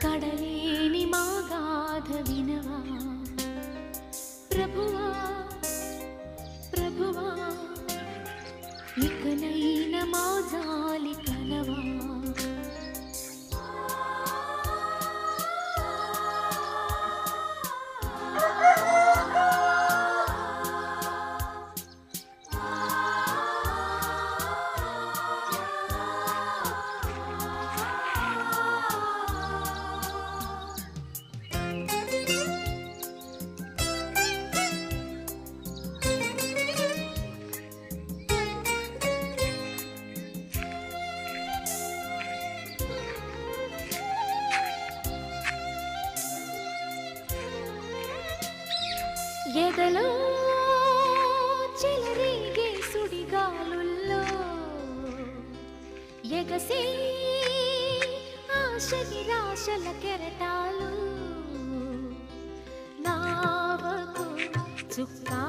కడలేని మా గాథ వినవా ప్రభువా ప్రభువా, ఇకనైన మా జాలి కనవా. ఎదలో చెలరేగే సుడిగాలుల్లో ఎగసే ఆశ నిరాశల కెరటాలు నావకు చుక్కా